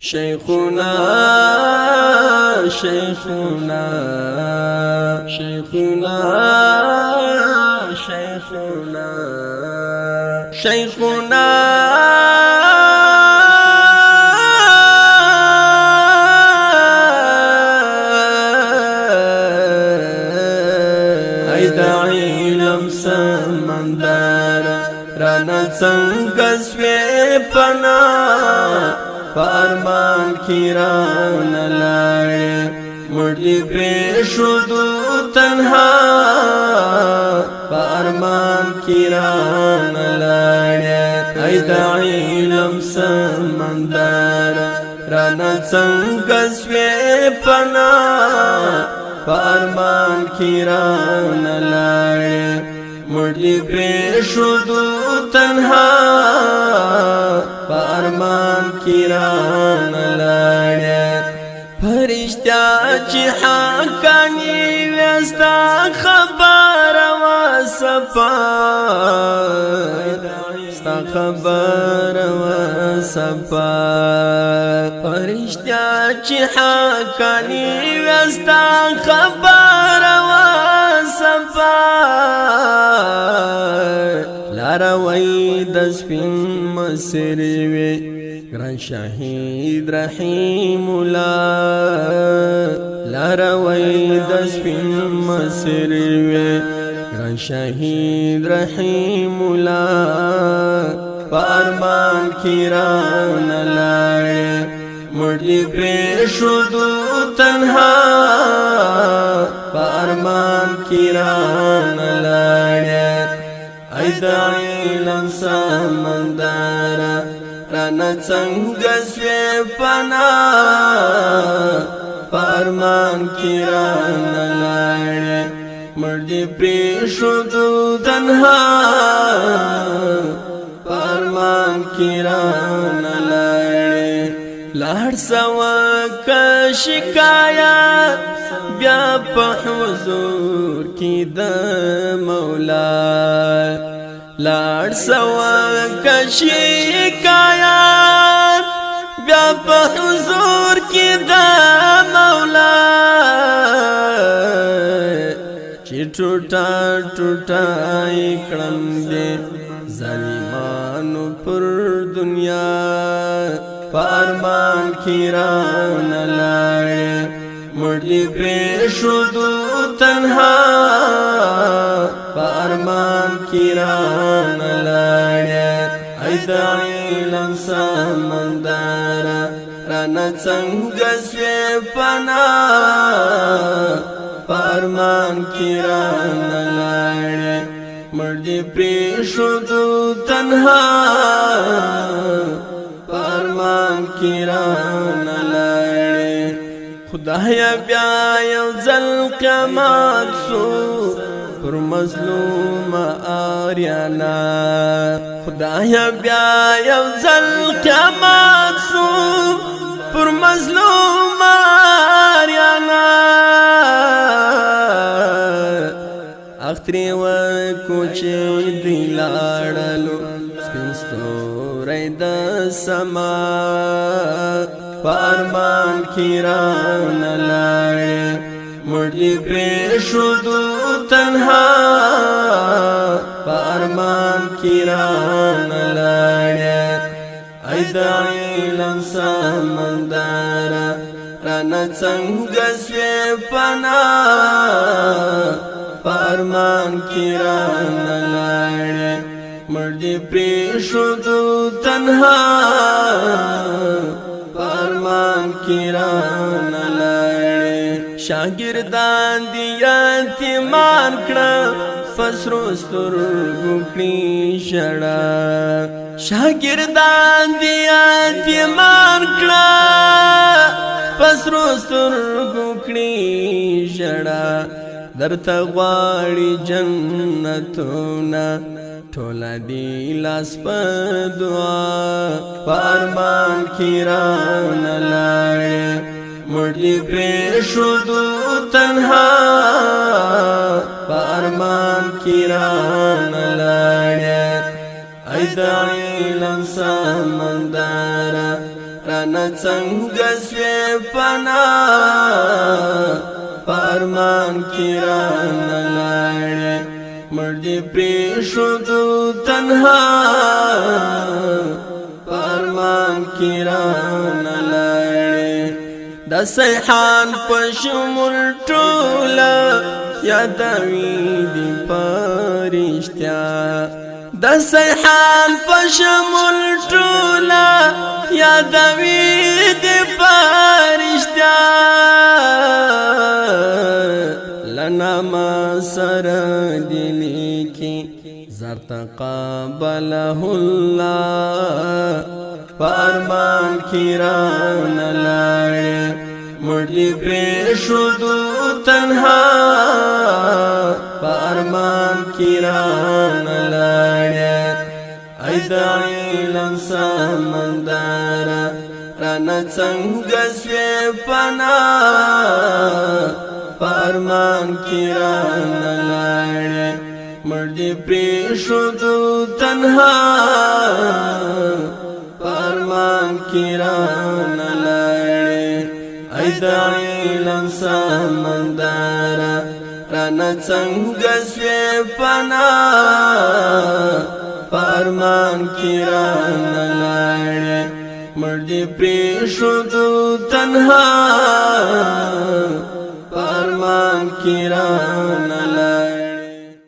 شيخنا شيخنا شيخنا شيخنا شيخنا اي داعي لم سمندر رانا څنګه سوي پنا پارمان کی ران لاړې مړی پرې شودو تنها پارمان کی ران لاړې ای د علم سمندر رانا څنګه سوي پنا پارمان کی ران لاړې مړی پرې شودو تنها پارمان کی ران لاړې فرشتہ چې حقانی وستا خبر وا صفا ستا خبر وا صفا فرشتہ چې حقانی وستا خبر وا صفا لاروي د سپین مسری وی ګران شهید رحیم الله لاروي د سپین مسری وی ګران شهید رحیم الله پارمان کی ران لاړې مړی پرې شودو تنها پارمان کی ران لاړې ای د علم سمندر رانا څنګه سوي پنا پارمان کی ران لاړې مړی پرې شودو تنها پارمان کی ران لاړې لاړ سوا کا شکایت بیا په حضور کی د مولا لاړ سوا کا شکایت بیا په حضور کی د مولا چې ټوټا ټوټا کړم دې ظالمانو پر دنیا پارمان کی ران لاړې مړی پرې شودو تنها پارمان کی ران لاړې ای د علم سمندر رانا څنګه سوي پنا پارمان کی ران لاړې مړی پرې شودو تنها پارمان کی ران لاړې خدایا بیا یو ځل قیامت سو پر مظلوم آریانا خدایا بیا یو ځل قیامت سو پر مظلوم آریانا اختری و کوچې دی لاړلو سپین ستوری د سما پارمان کی ران لاړې مړی پرې شودو تنها پارمان کی ران لاړې ای د علم سمندر رانا څنګه سوي پنا پارمان کی ران لاړې مړی پرې شودو تنها پارمان کی ران لاړې شاګردان دی یتیمان کړه فسرو سترګو کړي ژړا شاګردان دی یتیمان کړه فسرو سترګو کړي ژړا درته غواړي جنتونه ټوله دی لاس په دعا پارمان کی ران لاړې مړی پرې شودو تنها پارمان کی ران لاړې ای د علم سمندر رانا څنګه سوې پنا پارمان کی رانا لاړې مړدې پرېښودو تنها پارمان کی رانا لاړې د سیحان په شمول ټوله یادوي دې پرشتیا د سیحان په شمول ټوله یادوي دې پرشتیا لنا ما سر دلی کی زر تقابله الله پارمان کی رانا لاړې مړدې پرېښودو تنها پارمان کی رانا لاړې ای د علم سمندره رانا څنګه سوې پنا پارمان کی رانا لاړې مړدې پرېښودو تنها پارمان کی رانا لاړې ای د علم سمندره رانا څنګه سوې پنا پارمان کی رانا لاړې مړدې پرېښودو تنها پارمان کی رانا لاړې